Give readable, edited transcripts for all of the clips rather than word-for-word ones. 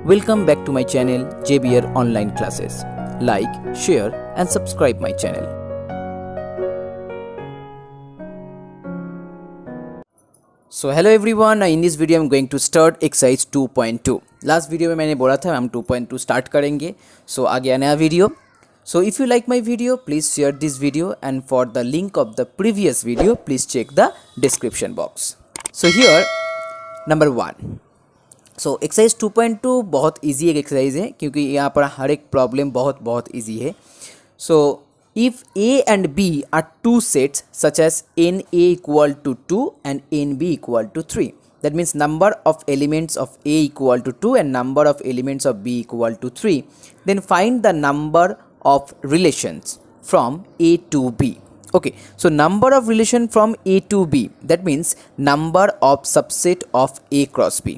Welcome back to my channel JBR Online Classes. Like, share and subscribe my channel. So hello everyone, in this video I'm going to start exercise 2.2. Last video में मैंने बोला था हम 2.2 start करेंगे. So आ गया नया video. So if you like my video, please share this video, and for the link of the previous video, please check the description box. So here number 1. So exercise 2.2 बहुत easy एक exercise है क्योंकि यहाँ पर हर एक problem बहुत easy है. So if A and B are two sets such as n A equal to 2 and n B equal to 3, that means number of elements of A equal to 2 and number of elements of B equal to 3, then find the number of relations from A to B. Okay, so number of relation from A to B, that means number of subset of A cross B.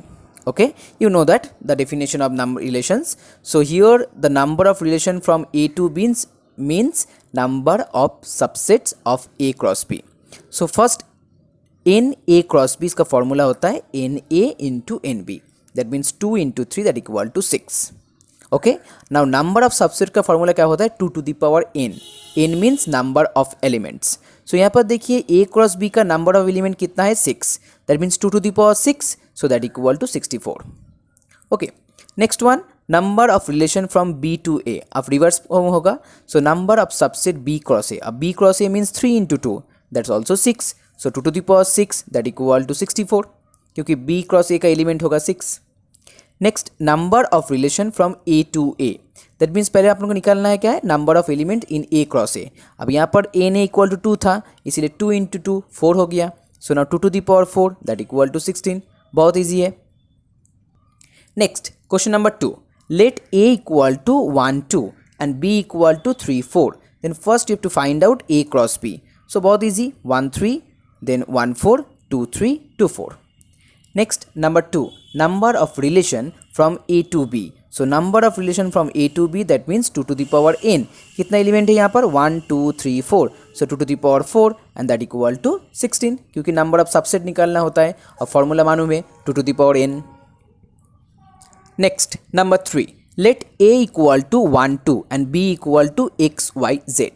Okay, you know that the definition of number relations. So here the number of relation from A to B means number of subsets of A cross B. So first n A cross B इसका formula होता है n A into n B, that means 2 into 3 that equal to 6. Okay, now number of subset का formula क्या होता है 2 to the power n. n means number of elements. So यहाँ पर देखिए A cross B का number of element कितना है 6, that means 2 to the power 6, so that equal to 64. Okay, next one number of relation from B to A. अब reverse होगा, so number of subset B cross A. अब B cross A means 3 into 2, that's also 6, so 2 to the power 6 that equal to 64, क्योंकि B cross A का element होगा 6. Next number of relation from A to A, that means पहले आप लोगों को निकालना है क्या है number of element in A cross A. अब यहाँ पर एन ए इक्वल टू 2 था, इसीलिए 2 इंटू 2 4 हो गया. So now 2 to the power 4 that equal to 16. बहुत ईजी है. Next question number 2, let a equal to 1 2 and b equal to 3 4, then first you have to find out a cross b. So बहुत easy, 1 3 देन 1 4 2 3 2 4. Next number 2, number of relation from A to B. So number of relation from A to B, that means 2 to the power n. कितना element है यहाँ पर 1 2 3 4, so 2 to the power 4 and that equal to 16, क्योंकि number of subset निकालना होता है और formula मालूम है 2 to the power n. Next number 3, let A equal to 1 2 and B equal to x y z.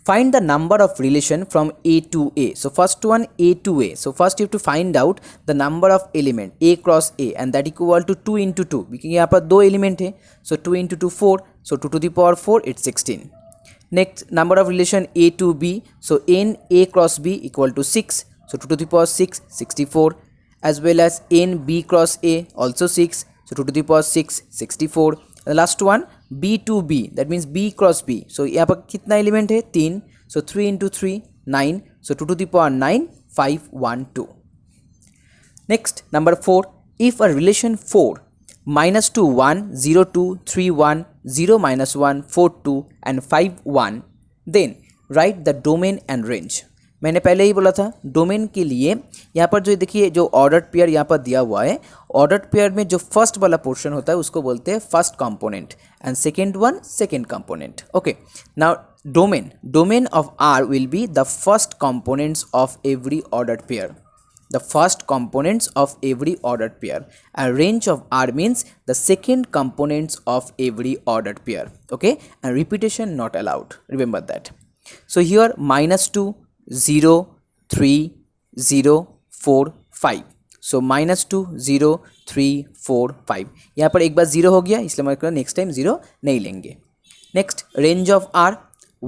Find the number of relation from A to A. So first one A to A. So first you have to find out the number of element A cross A and that equal to 2 into 2. क्योंकि यहाँ पर 2 element है, so 2 into 2 4. So 2 to the power 4 it's 16. Next number of relation A to B. So n A cross B equal to 6. So 2 to the power 6 64. As well as n B cross A also 6. So 2 to the power 6 64. The last one B to B, that means B cross B. So यहाँ पर कितना element है 3, so 3 into 3 9, so 2 to the power 9 5 1 2. Next number 4, if a relation 4 minus 2 1 0 2 3 1 0 minus 1 4 2 and 5 1, then write the domain and range. मैंने पहले ही बोला था domain के लिए यहाँ पर जो देखिए जो ऑर्डर्ड पेयर यहाँ पर दिया हुआ है, ऑर्डर्ड पेयर में जो फर्स्ट वाला पोर्शन होता है उसको बोलते हैं first component and second one second component. Okay, now domain of R will be the first components of every ordered pair, the first components of every ordered pair, and range of R means the second components of every ordered pair. Okay, and repetition not allowed, remember that. So here minus 2 0 3 0 4 5, so minus 2 0 3 4 5. यहाँ पर एक बार 0 हो गया इसलिए मैं next time 0 नहीं लेंगे. Next range of R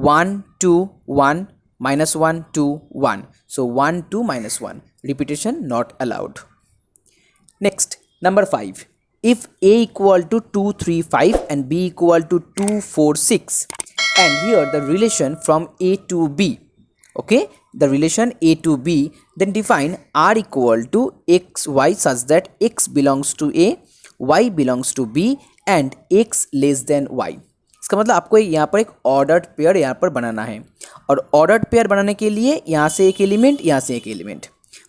1 2 1 minus 1 2 1, so 1 2 minus 1, repetition not allowed. Next number 5, if A equal to 2 3 5 and B equal to 2 4 6, and here the relation from A to B. Okay, the relation A to B, then define R equal to x y such that x belongs to A, y belongs to B and x less than y. इसका मतलब आपको यहाँ पर एक ordered pair यहाँ पर बनाना है, और ऑर्डर्ड पेयर बनाने के लिए यहाँ से एक एलिमेंट यहाँ से एक एलिमेंट,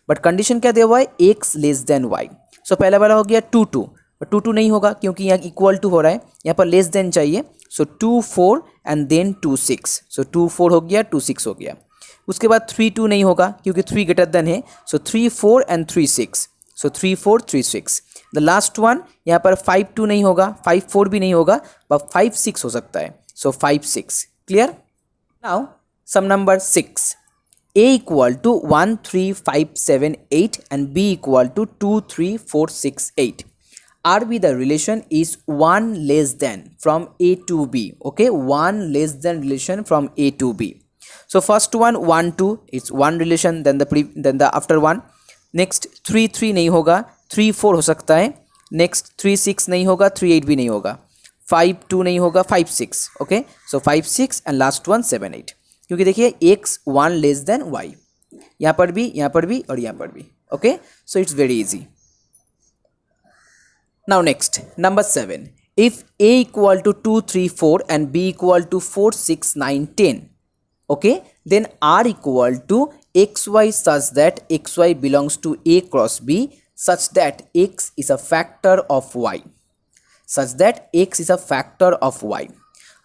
बट कंडीशन क्या दिया हुआ है x लेस देन y. सो पहला वाला हो गया 2 2, बट 2 2 नहीं होगा क्योंकि यहाँ इक्वल टू हो रहा है, यहाँ पर लेस देन चाहिए. सो 2 4 एंड देन 2 6, सो 2 4 हो गया 2 6 हो गया. उसके बाद 3 2 नहीं होगा क्योंकि 3 ग्रेटर देन है, सो 3 4 and 3 6, so 3 4 3 6. The last one यहाँ पर 5 2 नहीं होगा, 5 4 भी नहीं होगा, बट 5 6 हो सकता है. So 5 6. Clear? Now sum number 6. A equal to 1 3 5 7 8 and B equal to 2 3 4 6 8. RB the relation is 1 less than from A to B. Okay, 1 less than relation from A to B. So first one 1 2, it's one relation, then the after one. Next 3 3 नहीं होगा, 3 4 हो सकता है. Next 3 6 नहीं होगा, 3 8 भी नहीं होगा, 5 2 नहीं होगा, 5 6. Okay, so 5 6 and last one 7 8. क्योंकि देखिए x 1 लेस देन y, यहाँ पर भी, यहाँ पर भी और यहाँ पर भी. Okay, so it's very easy. Now next number 7. If a equal to 2 3 4 and b equal to 4 6 9 10, okay, then r equal to xy such that xy belongs to a cross b such that x is a factor of y, such that x is a factor of y.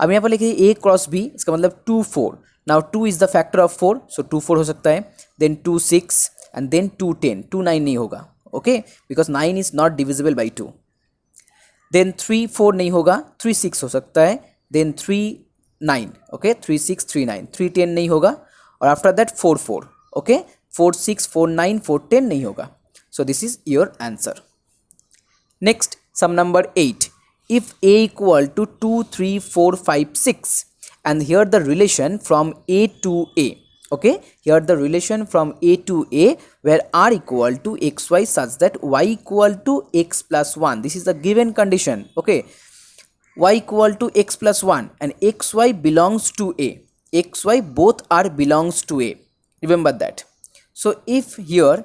अब यहाँ पर लिखिए a cross b, इसका मतलब 2 4. Now 2 is the factor of 4, so 2 4 हो सकता है. Then 2 6 and then 2 10. 2 9 नहीं होगा, okay, because 9 is not divisible by 2. Then 3 4 नहीं होगा, 3 6 हो सकता है. Then 3 9, okay, 3 6 3 9. 3 10 नहीं होगा, और after that 4 4, okay, 4 6 4 9 4 10 नहीं होगा. So this is your answer. Next, sum number 8. If a equal to 2 3 4 5 6, and here the relation from a to a, okay, here the relation from a to a where r equal to xy such that y equal to x plus 1. This is the given condition, okay, y equal to x plus 1 and xy belongs to a, xy both are belongs to a, remember that. So if here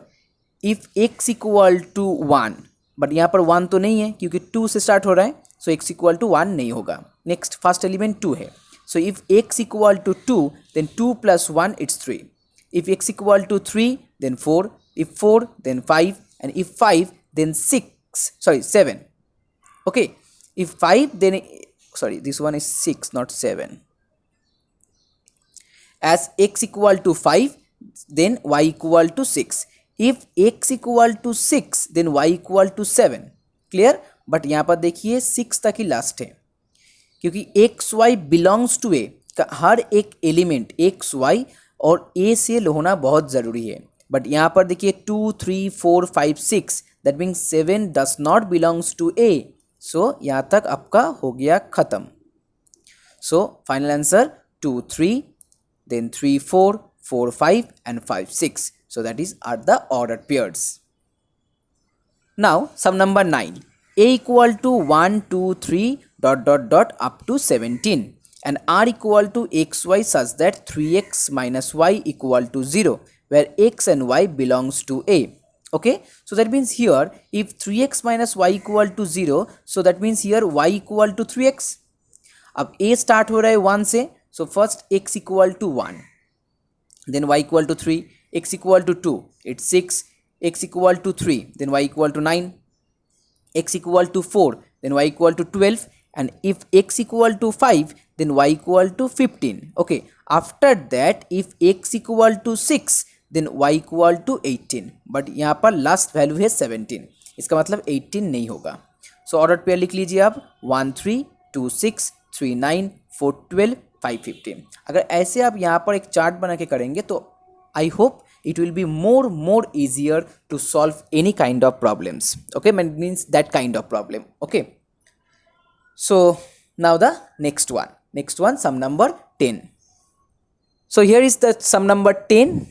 if x equal to 1, but यहाँ पर 1 तो नहीं है क्योंकि 2 से start हो रहा है, so x equal to 1 नहीं होगा. नेक्स्ट फर्स्ट एलिमेंट 2 है. So if x equal to 2, then 2 plus 1, it's 3. If x equal to 3, then 4. If 4, then 5. And if 5, then 7. Okay. If 5, then, sorry, this one is 6, not 7. As x equal to 5, then y equal to 6. If x equal to 6, then y equal to 7. Clear? But यहाँ पर देखिए 6 तक ही last है, क्योंकि x Y belongs to ए का हर एक element x Y और ए से होना बहुत ज़रूरी है. बट यहाँ पर देखिए 2 3 4 5 6, that means 7 does not belongs to a. So यहाँ तक आपका हो गया ख़त्म. So final answer 2 3, then 3 4 4 5 and 5 6. So that is are the order pairs. Now sum number 9. A equal to 1 2 3 dot dot dot up to 17 and r equal to xy such that 3x minus y equal to 0 where x and y belongs to a. Okay, so that means here if 3x minus y equal to 0, so that means here y equal to 3x. अब a start हो रहा है 1 से, so first x equal to 1, then y equal to 3, x equal to 2, it's 6, x equal to 3, then y equal to 9, x equal to 4, then y equal to 12, and if x equal to 5, then y equal to 15. Okay, after that if x equal to 6, then y equal to 18, but यहाँ पर last value है 17, इसका मतलब 18 नहीं होगा. So order pair लिख लीजिए आप 1 3 2 6 3 9 4 12 5 15. अगर ऐसे आप यहाँ पर एक चार्ट बना के करेंगे तो I hope it will be more easier to solve any kind of problems. Okay, means that kind of problem. Okay, so now the next one sum number 10. So here is the sum number 10.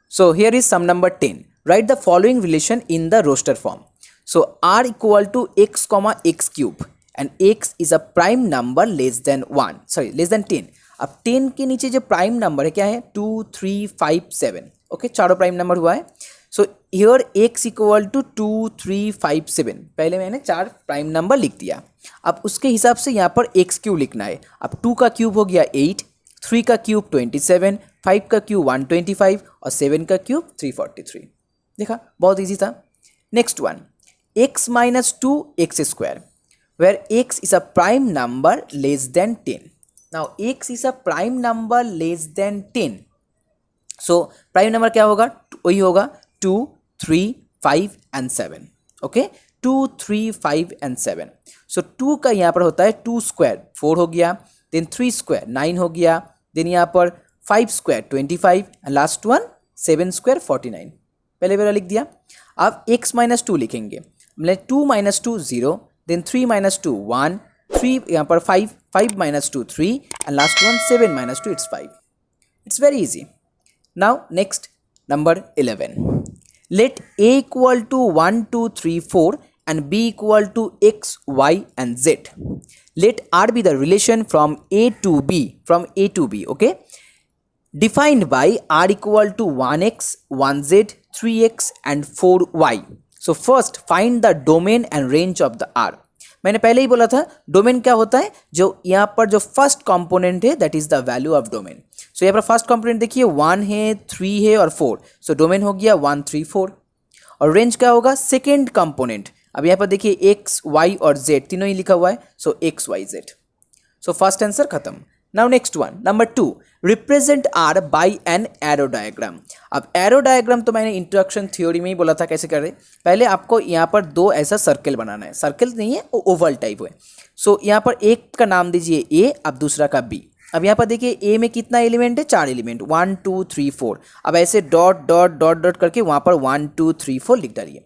So here is sum number 10. Write the following relation in the roster form. So r equal to x comma x cube and x is a prime number less than 10. अब 10 के नीचे जो prime number है क्या है 2 3 5 7. Okay, चारों prime number हुआ है. So here x equal to 2 3 5 7. पहले मैंने 4 प्राइम नंबर लिख दिया. अब उसके हिसाब से यहाँ पर x क्यूब लिखना है. अब 2 का क्यूब हो गया 8, 3 का क्यूब 27, 5 का क्यूब 125 और 7 का क्यूब 343. देखा, बहुत ईजी था. Next one x minus 2 x square where x is a prime number less than 10. Now x is a prime number less than 10. So prime number क्या होगा, वही होगा 2 3 5 एंड 7. Okay 2 3 5 and 7. सो 2 का यहाँ पर होता है 2 स्क्वायर 4 हो गया, देन 3 स्क्वायर 9 हो गया, देन यहाँ पर 5 square 25 and last one 7 square 49. पहले वाला लिख दिया. अब x माइनस 2 लिखेंगे, मतलब 2 माइनस 2 0, देन 3 माइनस 2 1, 3 यहाँ पर 5, 5 minus 2 3 and last one 7 minus 2 it's 5. It's very easy. Now next number 11. Let a equal to 1 2 3 4 and b equal to x y and z. Let r be the relation from a to b, okay, defined by r equal to 1x 1z 3x and 4y. So first find the domain and range of the r. मैंने पहले ही बोला था domain क्या होता है, जो यहाँ पर जो फर्स्ट कंपोनेंट है that is the value of domain. So यहाँ पर फर्स्ट कंपोनेंट देखिए 1 है 3 है और 4. सो डोमेन हो गया 1 3 4. और रेंज क्या होगा सेकेंड कंपोनेंट. अब यहाँ पर देखिए एक्स वाई और जेड तीनों ही लिखा हुआ है, so x y z. So first answer खत्म. Now next one number 2. Represent r by an arrow diagram. अब एरो डायग्राम तो मैंने इंट्रोडक्शन थ्योरी में ही बोला था कैसे करें. पहले आपको यहाँ पर दो ऐसा सर्कल बनाना है, सर्कल नहीं है ओवल टाइप है. सो यहाँ पर एक का नाम दीजिए ए, अब दूसरा का बी. अब यहाँ पर देखिए ए में कितना एलिमेंट है, 4 एलिमेंट 1 2 3 4. अब ऐसे डॉट डॉट डॉट डॉट करके वहाँ पर 1 2 3 4 लिख डालिए.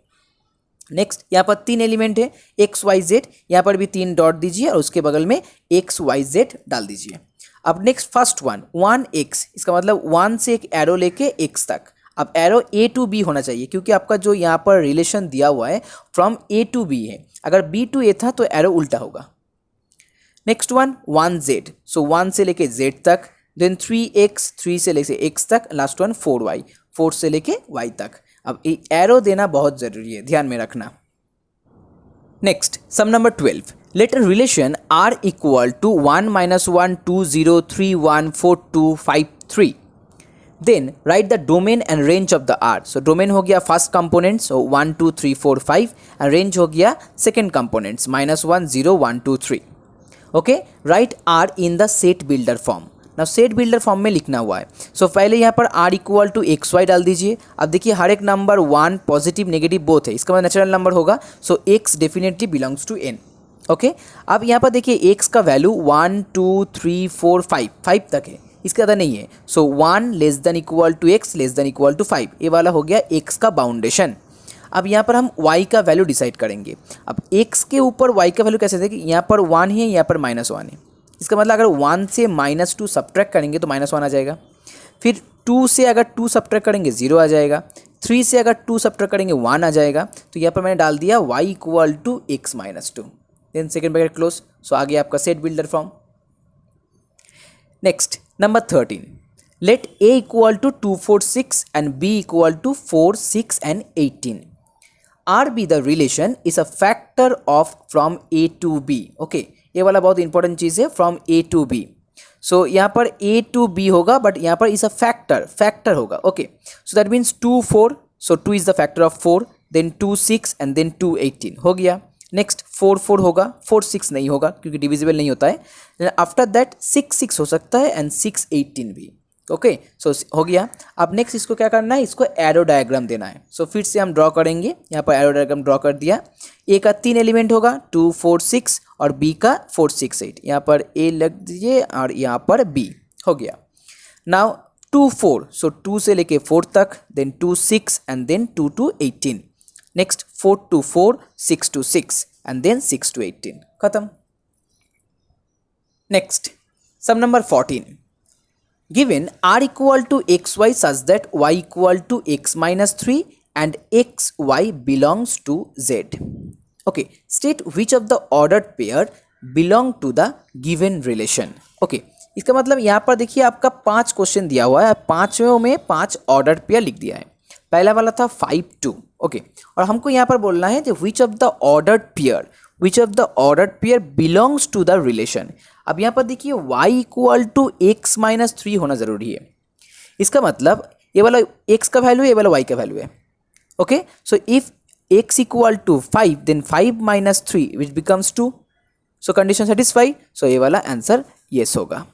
नेक्स्ट यहाँ पर 3 एलिमेंट है एक्स वाई जेड, यहाँ पर भी 3 डॉट दीजिए और उसके बगल में एक्स वाई जेड डाल दीजिए. अब नेक्स्ट फर्स्ट वन 1x, इसका मतलब 1 से एक एरो लेके x तक. अब एरो a टू b होना चाहिए क्योंकि आपका जो यहाँ पर रिलेशन दिया हुआ है फ्रॉम a टू b है. अगर b टू a था तो एरो उल्टा होगा. नेक्स्ट वन 1z, सो 1 से लेके z तक, देन 3x 3 से लेके x तक, लास्ट वन 4y 4 से लेके y तक. अब एरो देना बहुत ज़रूरी है, ध्यान में रखना. Next sum number 12. Let a relation r equal to 1 minus 1 2 0 3 1 4 2 5 3. Then write the domain and range of the r. So domain हो गया first component, so 1 2 3 4 5, and range हो गया second components minus 1 0 1 2 3. Okay, write r in the set builder form. Now set builder form में लिखना हुआ है. So पहले यहाँ पर r equal to x y डाल दीजिए. अब देखिए हर एक नंबर 1 पॉजिटिव नेगेटिव बोथ है, इसका मतलब नेचुरल नंबर होगा, so x definitely belongs to n. Okay अब यहाँ पर देखिए x का वैल्यू 1 2 3 4 5 तक है, इसके ज़्यादा नहीं है. So 1 less than equal to x less than equal to 5, ये वाला हो गया x का बाउंडेशन. अब यहाँ पर हम y का वैल्यू डिसाइड करेंगे. अब x के ऊपर y का वैल्यू कैसे देखें, यहाँ पर 1 है, यहाँ पर -1 है. इसका मतलब अगर 1 से -2 सब्ट्रैक्ट करेंगे तो -1 आ जाएगा. फिर 2 से अगर 2 सब्ट्रैक्ट करेंगे 0 आ जाएगा. 3 से अगर 2 सब्ट्रैक्ट करेंगे 1 आ जाएगा. तो यहाँ पर मैंने डाल दिया y equal to x minus 2, then second bracket close. So आ गया आपका set builder form. Next number 13. Let a equal to 2 4 6 and b equal to 4 6 and 18. r be the relation is a factor of from a to b. Okay ये वाला बहुत important चीज़ है, from a to b. So यहाँ पर a to b होगा, but यहाँ पर इज अ फैक्टर होगा. Okay so that means 2 4, so 2 is the factor of 4, then 2 6 and then 2 18 हो गया. नेक्स्ट 4 4 होगा, 4 6 नहीं होगा क्योंकि डिविजिबल नहीं होता है. आफ्टर दैट 6 6 हो सकता है एंड 6 18 भी. ओके सो हो गया. अब नेक्स्ट इसको क्या करना है, इसको एरो डायग्राम देना है. सो फिर से हम ड्रॉ करेंगे. यहाँ पर एरो डायग्राम ड्रॉ कर दिया. ए का 3 एलिमेंट होगा 2 4 6 और बी का 4 6 8. यहाँ पर ए लग दीजिए और यहाँ पर बी हो गया. नाउ 2 4, सो 2 से लेके 4 तक, then 2 6 and then 2 to 18. Next 4 to 4 6 to 6 and then 6 to 18. खत्म. Next sum number 14. Given r equal to xy such that y equal to x minus 3 and xy belongs to z. Okay, state which of the ordered pair belong to the given relation. Okay, इसका मतलब यहाँ पर देखिए आपका 5 question दिया हुआ है, 5 में 5 ऑर्डर्ड पेयर लिख दिया है. पहला वाला था 5 2. ओके और हमको यहाँ पर बोलना है कि which of the ordered pair belongs to the relation. अब यहाँ पर देखिए y equal to x minus 3 होना ज़रूरी है. इसका मतलब ये वाला x का वैल्यू है, ये वाला y का वैल्यू है. Okay so if x equal to 5 then 5 minus 3 which becomes 2. So condition satisfy, so ये वाला आंसर येस होगा.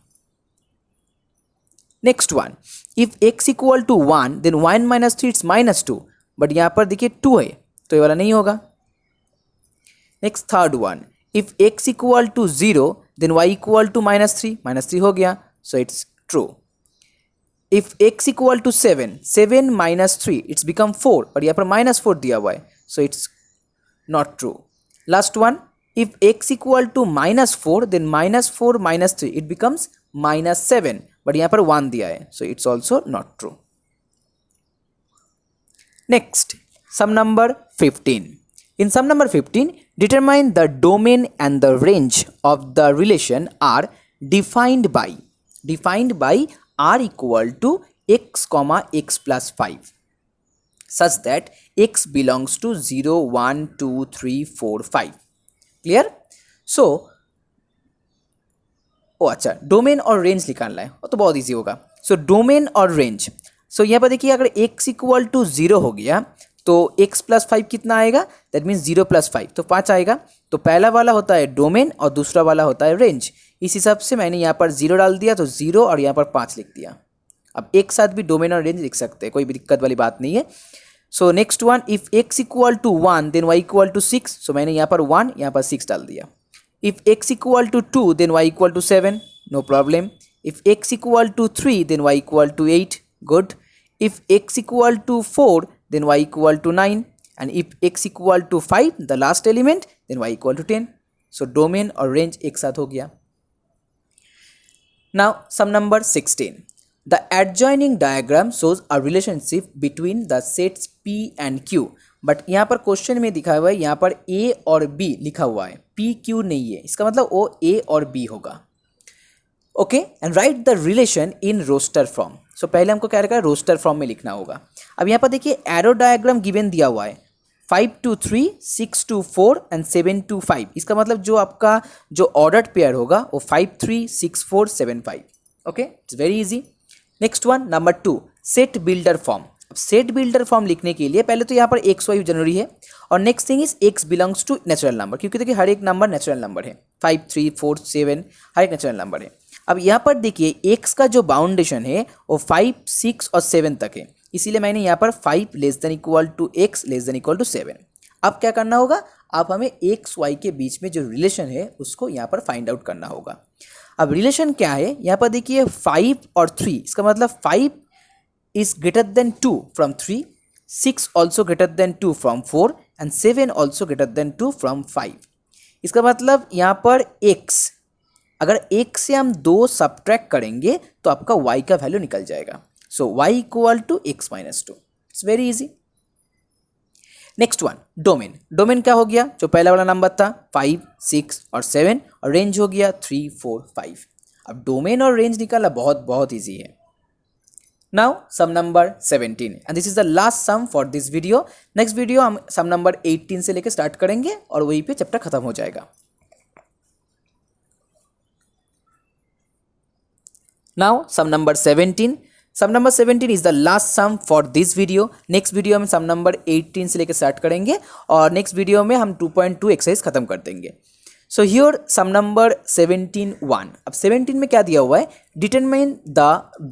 Next one, if x equal to 1 then 1 minus 3 it's -2. But यहाँ पर देखिए 2 है, तो ये वाला नहीं होगा। Next third one, if x equal to 0 then y equal to -3, -3 हो गया, so it's true. If x equal to 7, 7 - 3 it's become 4, और यहाँ पर -4 दिया हुआ है, so it's not true. Last one, if x equal to -4 then -4 - 3 it becomes -7, but यहाँ पर 1 दिया है, so it's also not true. Next sum number 15. In sum number 15, determine the domain and the range of the relation are defined by r equal to x comma x plus 5 such that x belongs to 0, 1, 2, 3, 4, 5. Clear? So, अच्छा domain और range निकालना है, तो बहुत easy होगा। So domain और range, सो यहाँ पर देखिए अगर x इक्वल टू 0 हो गया तो x प्लस 5 कितना आएगा, दैट मीन्स 0 प्लस 5, तो 5 आएगा। तो पहला वाला होता है डोमेन और दूसरा वाला होता है रेंज। इस हिसाब से मैंने यहाँ पर 0 डाल दिया, तो 0 और यहाँ पर 5 लिख दिया। अब एक साथ भी डोमेन और रेंज लिख सकते हैं, कोई भी दिक्कत वाली बात नहीं है। So next one, if x equal to 1 then y equal to 6, so मैंने यहाँ पर 1 यहाँ पर 6 डाल दिया। If x equal to 2 then y equal to 7, no problem. If x equal to 3 then y equal to 8, good. If x equal to 4 then y equal to 9, and if x equal to 5 the last element then y equal to 10. So domain और range एक साथ हो गया। Now sum number 16, the adjoining diagram shows a relationship between the sets p and q, but यहाँ पर question में दिखा हुआ है, यहाँ पर a और b लिखा हुआ है, p q नहीं है, इसका मतलब वो a और b होगा। Okay, and write the relation in roster form. So पहले हमको क्या रखा है, रोस्टर फॉर्म में लिखना होगा। अब यहाँ पर देखिए एरो डायग्राम गिवन दिया हुआ है 5 to 3, 6 to 4 एंड 7 to 5। इसका मतलब जो आपका जो ऑर्डर्ड पेयर होगा वो 5 3 6 4 7 5। Okay, it's very easy. Next one number 2, set builder form. अब सेट बिल्डर फॉर्म लिखने के लिए पहले तो यहाँ पर एक्स वाई जरूरी है, और next thing is x belongs to natural number, क्योंकि देखिए हर एक नंबर नेचुरल नंबर है, 5 3 4 7 हर एक नेचुरल नंबर है। अब यहाँ पर देखिए एक्स का जो बाउंडेशन है वो 5 6 और 7 तक है, इसीलिए मैंने यहाँ पर 5 less than equal to x less than equal to 7। अब क्या करना होगा, अब हमें एक्स वाई के बीच में जो रिलेशन है उसको यहाँ पर फाइंड आउट करना होगा। अब रिलेशन क्या है, यहाँ पर देखिए 5 और 3, इसका मतलब 5 is greater than 2 from 3, 6 also greater than 2 from 4 and 7 also greater than 2 from 5। इसका मतलब यहाँ पर x, अगर x से हम 2 सब्ट्रैक्ट करेंगे तो आपका y का वैल्यू निकल जाएगा। So y equal to x minus 2, it's very easy. Next one domain. Domain क्या हो गया, जो पहला वाला नंबर था 5 6 और 7, और रेंज हो गया 3 4 5। अब डोमेन और रेंज निकालना बहुत बहुत ईजी है। Now sum number 17 and this is the last sum for this video. Next video हम sum number 18 से लेके स्टार्ट करेंगे और वहीं पे चैप्टर खत्म हो जाएगा। Now sum number 17. Sum number 17 is the last sum for this video. Next video में sum number 18 से लेके स्टार्ट करेंगे और next video में हम 2.2 एक्सरसाइज खत्म कर देंगे। So here sum number 17(1). अब 17 में क्या दिया हुआ है, determine the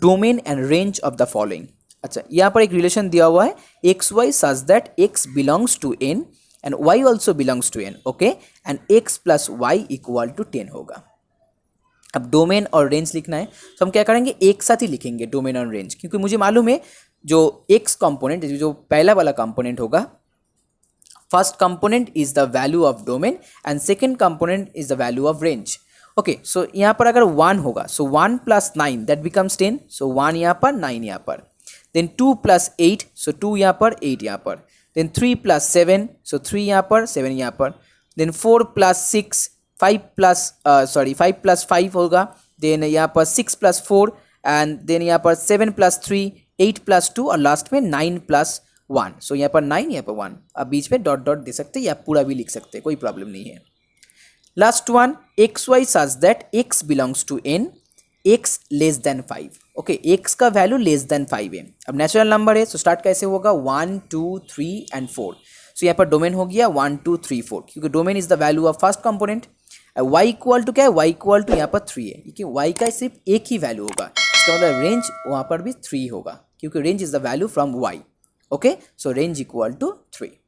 domain and range of the following. अच्छा, यहाँ पर एक रिलेशन दिया हुआ है x y such that x belongs to n and y also belongs to n, okay, and x plus y equal to 10 होगा। अब डोमेन और रेंज लिखना है, तो हम क्या करेंगे, एक साथ ही लिखेंगे डोमेन और रेंज, क्योंकि मुझे मालूम है जो एक्स कंपोनेंट, जो पहला वाला कंपोनेंट होगा, first component is the value of domain and second component is the value of range. Okay, so यहाँ पर अगर 1 होगा, so 1 plus 9 that becomes 10, so 1 यहाँ पर 9 यहाँ पर, then 2 plus 8, so 2 यहाँ पर 8 यहाँ पर, then 3 plus 7, so 3 यहाँ पर 7 यहाँ पर, then 4 plus 6, 5 plus 5 होगा, then यहाँ पर 6 plus 4 and then यहाँ पर 7 plus 3, 8 plus 2 और लास्ट में 9 plus 1। सो यहाँ पर 9 यहाँ पर 1, अब बीच में डॉट डॉट दे सकते हैं या पूरा भी लिख सकते हैं, कोई प्रॉब्लम नहीं है। Last one x y such that x belongs to n, x less than 5। Okay, x का वैल्यू लेस देन 5 है। अब नेचुरल नंबर है, सो स्टार्ट कैसे होगा, 1 2 3 एंड 4। सो यहाँ पर डोमेन हो गया 1 2 3 4, क्योंकि domain is the value of first component. Y equal to क्या है, वाई इक्वल टू यहाँ पर 3 है, क्योंकि वाई का सिर्फ एक ही वैल्यू होगा, इसका मतलब रेंज वहाँ पर भी 3 होगा, क्योंकि range is the value from Y. Okay, so range equal to 3.